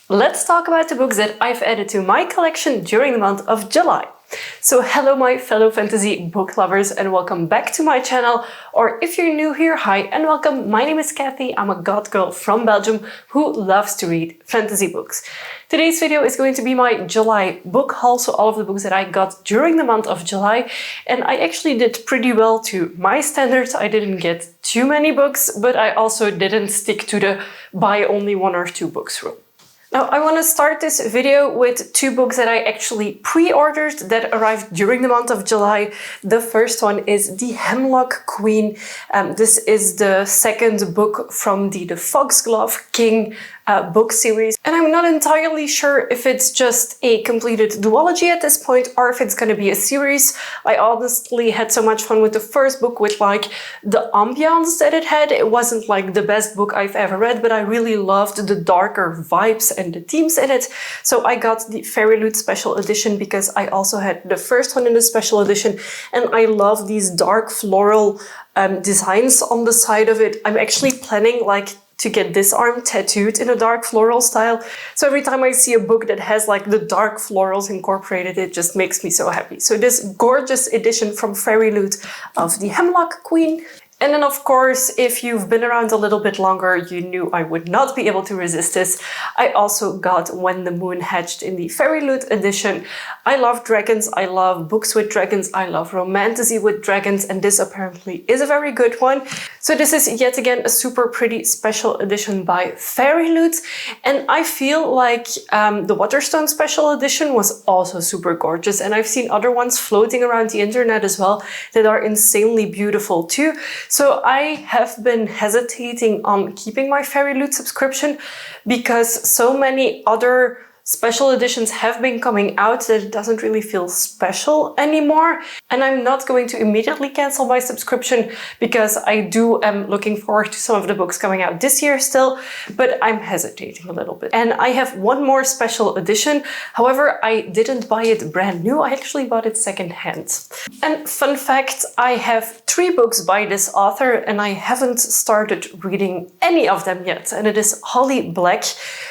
Let's talk about the books that I've added to my collection during the month of July. So hello my fellow fantasy book lovers and welcome back to my channel, or if you're new here, hi and welcome. My name is Kathy, I'm a god girl from Belgium who loves to read fantasy books. Today's video is going to be my July book haul, so all of the books that I got during the month of July, and I actually did pretty well to my standards. I didn't get too many books, but I also didn't stick to the buy only one or two books rule. Now, I want to start this video with two books that I actually pre-ordered that arrived during the month of July. The first one is The Hemlock Queen. This is the second book from the Foxglove King book series. And I'm not entirely sure if it's just a completed duology at this point or if it's going to be a series. I honestly had so much fun with the first book with like the ambiance that it had. It wasn't like the best book I've ever read, but I really loved the darker vibes and the themes in it. So I got the Fairy Loot special edition because I also had the first one in the special edition, and I love these dark floral designs on the side of it. I'm actually planning to get this arm tattooed in a dark floral style. So every time I see a book that has like the dark florals incorporated, it just makes me so happy. So this gorgeous edition from Fairy Loot of the Hemlock Queen. And then of course, if you've been around a little bit longer, you knew I would not be able to resist this. I also got When the Moon Hatched in the Fairy Loot edition. I love dragons, I love books with dragons, I love romantasy with dragons, and this apparently is a very good one. So this is yet again a super pretty special edition by Fairy Loot, and I feel like the Waterstone special edition was also super gorgeous, and I've seen other ones floating around the internet as well that are insanely beautiful too. So I have been hesitating on keeping my Fairy Loot subscription because so many other special editions have been coming out that it doesn't really feel special anymore. And I'm not going to immediately cancel my subscription because I am looking forward to some of the books coming out this year still, but I'm hesitating a little bit. And I have one more special edition. However, I didn't buy it brand new. I actually bought it secondhand. And fun fact, I have 3 books by this author and I haven't started reading any of them yet. And it is Holly Black.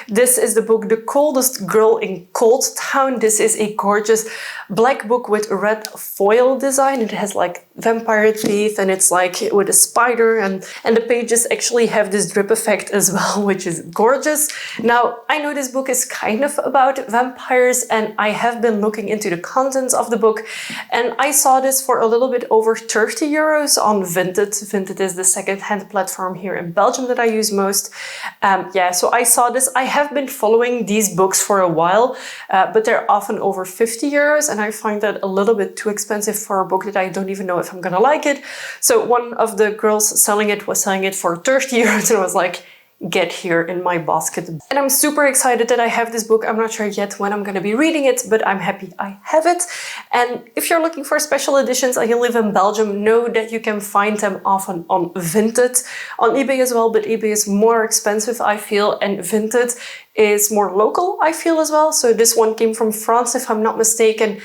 This is the book The Coldest Girl in Coldtown. This is a gorgeous black book with red foil design. It has like vampire teeth and it's like with a spider, and the pages actually have this drip effect as well, which is gorgeous. Now, I know this book is kind of about vampires and I have been looking into the contents of the book, and I saw this for a little bit over 30 euros on Vinted. Vinted is the second-hand platform here in Belgium that I use most. Yeah, so I saw this. I have been following these books for a while, but they're often over 50 euros and I find that a little bit too expensive for a book that I don't even know if I'm gonna like it. So one of the girls selling it was selling it for 30 euros and I was like, get here in my basket. And I'm super excited that I have this book. I'm not sure yet when I'm going to be reading it, but I'm happy I have it. And if you're looking for special editions and you live in Belgium, know that you can find them often on Vinted, on eBay as well, but eBay is more expensive, I feel, and Vinted is more local, I feel, as well. So this one came from France, if I'm not mistaken.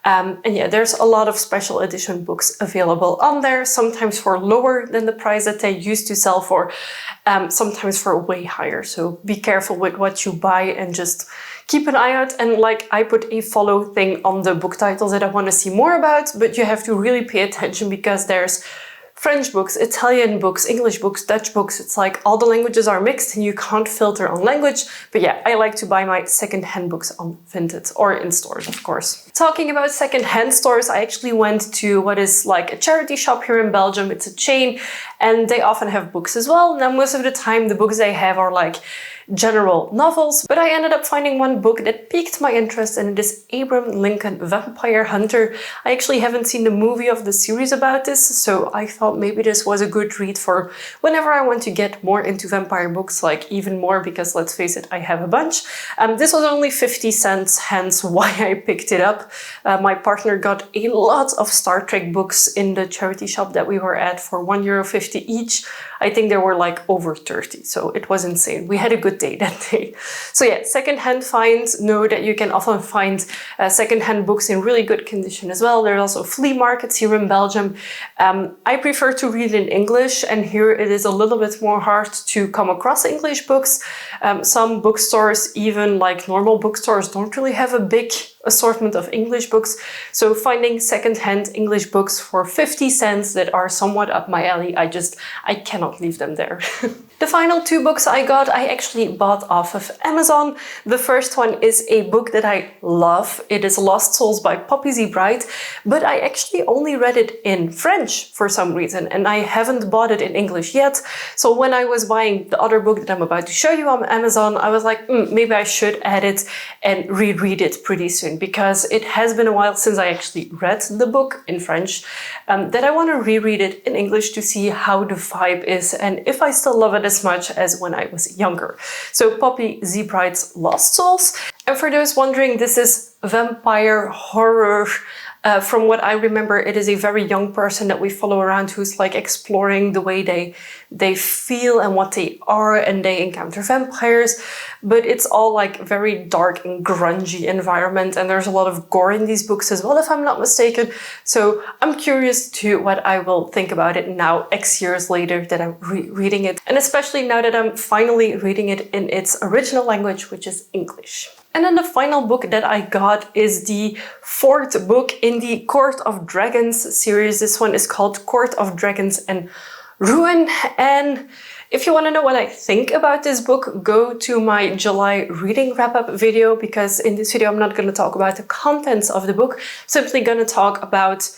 And yeah, there's a lot of special edition books available on there, sometimes for lower than the price that they used to sell for, sometimes for way higher. So be careful with what you buy and just keep an eye out. And like, I put a follow thing on the book titles that I want to see more about, but you have to really pay attention because there's French books, Italian books, English books, Dutch books. It's like all the languages are mixed and you can't filter on language. But yeah, I like to buy my second-hand books on Vinted or in stores, of course. Talking about second-hand stores, I actually went to what is like a charity shop here in Belgium. It's a chain and they often have books as well. Now, most of the time the books they have are like general novels, but I ended up finding one book that piqued my interest, and it is Abraham Lincoln Vampire Hunter. I actually haven't seen the movie of the series about this, so I thought maybe this was a good read for whenever I want to get more into vampire books, like even more, because let's face it, I have a bunch. This was only 50 cents, hence why I picked it up. My partner got a lot of Star Trek books in the charity shop that we were at for €1.50 each. I think there were like over 30, so it was insane. We had a good day that day. So yeah, secondhand finds, know that you can often find secondhand books in really good condition as well. There are also flea markets here in Belgium. I prefer to read in English, and here it is a little bit more hard to come across English books. Some bookstores, even like normal bookstores, don't really have a big assortment of English books. So finding secondhand English books for 50 cents that are somewhat up my alley, I cannot leave them there. The final two books I got, I actually bought off of Amazon. The first one is a book that I love. It is Lost Souls by Poppy Z. Brite, but I actually only read it in French for some reason, and I haven't bought it in English yet. So when I was buying the other book that I'm about to show you on Amazon, I was like, maybe I should add it and reread it pretty soon, because it has been a while since I actually read the book in French, that I want to reread it in English to see how the vibe is and if I still love it as much as when I was younger. So Poppy Z. Brite's Lost Souls. And for those wondering, this is vampire horror. From what I remember, it is a very young person that we follow around who's like exploring the way they feel and what they are, and they encounter vampires. But it's all like very dark and grungy environment, and there's a lot of gore in these books as well, if I'm not mistaken. So I'm curious to what I will think about it now, X years later that I'm reading it, and especially now that I'm finally reading it in its original language, which is English. And then the final book that I got is the fourth book in the Court of Dragons series. This one is called Court of Dragons and Ruin. And if you want to know what I think about this book, go to my July reading wrap-up video, because in this video I'm not going to talk about the contents of the book. I'm simply going to talk about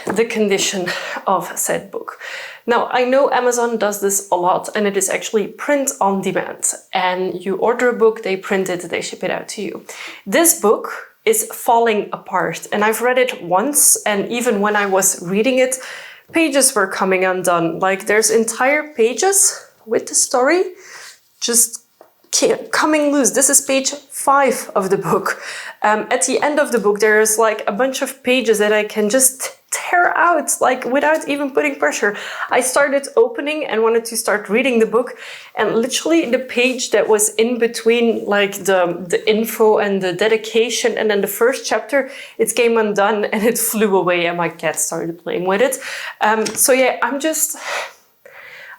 the condition of said book. Now, I know Amazon does this a lot, and it is actually print on demand. And you order a book, they print it, they ship it out to you. This book is falling apart, and I've read it once, and even when I was reading it, pages were coming undone. Like, there's entire pages with the story just coming loose. This is page 5 of the book. At the end of the book, there's like a bunch of pages that I can just tear out, like without even putting pressure. I started opening and wanted to start reading the book, and literally the page that was in between like the info and the dedication and then the first chapter, it came undone and it flew away, and my cat started playing with it. So yeah,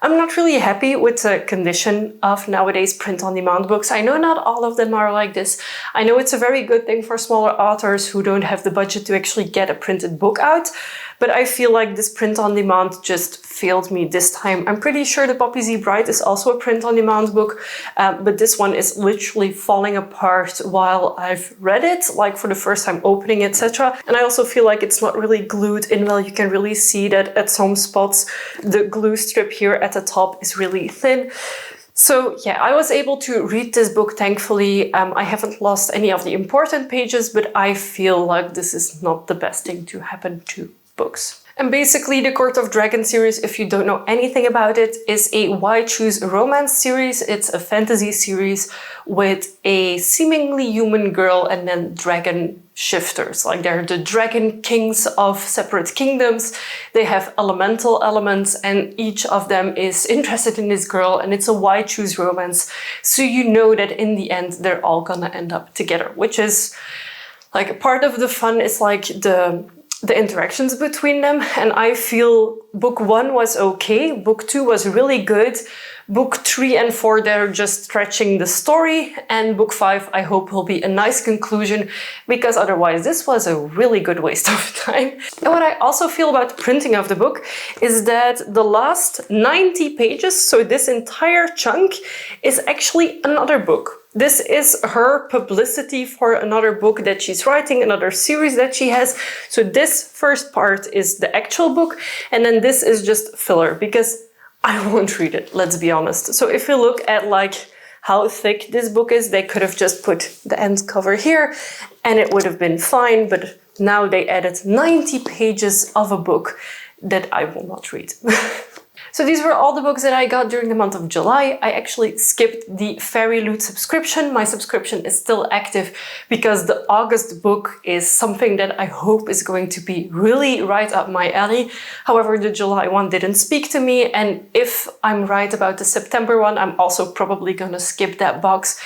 I'm not really happy with the condition of nowadays print-on-demand books. I know not all of them are like this. I know it's a very good thing for smaller authors who don't have the budget to actually get a printed book out, but I feel like this print-on-demand just failed me this time. I'm pretty sure the Poppy Z. Brite is also a print-on-demand book, but this one is literally falling apart while I've read it, like for the first time opening, etc. And I also feel like it's not really glued in well. You can really see that at some spots the glue strip here at the top is really thin. So yeah, I was able to read this book, thankfully. I haven't lost any of the important pages, but I feel like this is not the best thing to happen to books. And basically the Court of Dragons series, if you don't know anything about it, is a Why Choose Romance series. It's a fantasy series with a seemingly human girl and then dragon shifters. Like, they're the dragon kings of separate kingdoms. They have elemental elements, and each of them is interested in this girl, and it's a Why Choose Romance. So you know that in the end they're all gonna end up together, which is like part of the fun, is like the interactions between them. And I feel book 1 was okay, book 2 was really good, book 3 and 4 they're just stretching the story, and book 5 I hope will be a nice conclusion, because otherwise this was a really good waste of time. And what I also feel about the printing of the book is that the last 90 pages, so this entire chunk, is actually another book. This is her publicity for another book that she's writing, another series that she has. So this first part is the actual book, and then this is just filler, because I won't read it, let's be honest. So if you look at like how thick this book is, they could have just put the end cover here and it would have been fine, but now they added 90 pages of a book that I will not read. So these were all the books that I got during the month of July. I actually skipped the Fairy Loot subscription. My subscription is still active because the August book is something that I hope is going to be really right up my alley. However, the July one didn't speak to me, and if I'm right about the September one, I'm also probably gonna skip that box.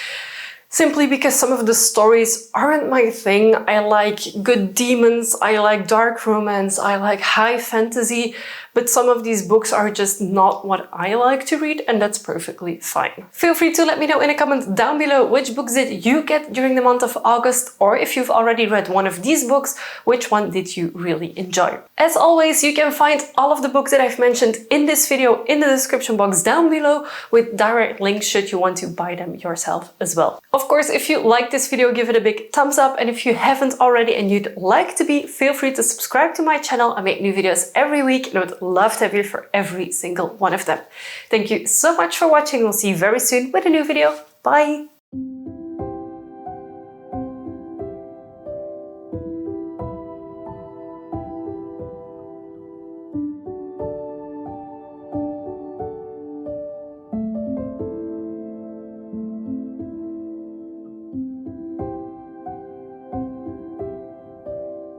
Simply because some of the stories aren't my thing. I like good demons, I like dark romance, I like high fantasy, but some of these books are just not what I like to read, and that's perfectly fine. Feel free to let me know in a comment down below which books did you get during the month of August, or if you've already read one of these books, which one did you really enjoy? As always, you can find all of the books that I've mentioned in this video in the description box down below with direct links should you want to buy them yourself as well. Of course, if you like this video, give it a big thumbs up, and if you haven't already and you'd like to be, feel free to subscribe to my channel. I make new videos every week and I would love to have you for every single one of them. Thank you so much for watching. We'll see you very soon with a new video. Bye!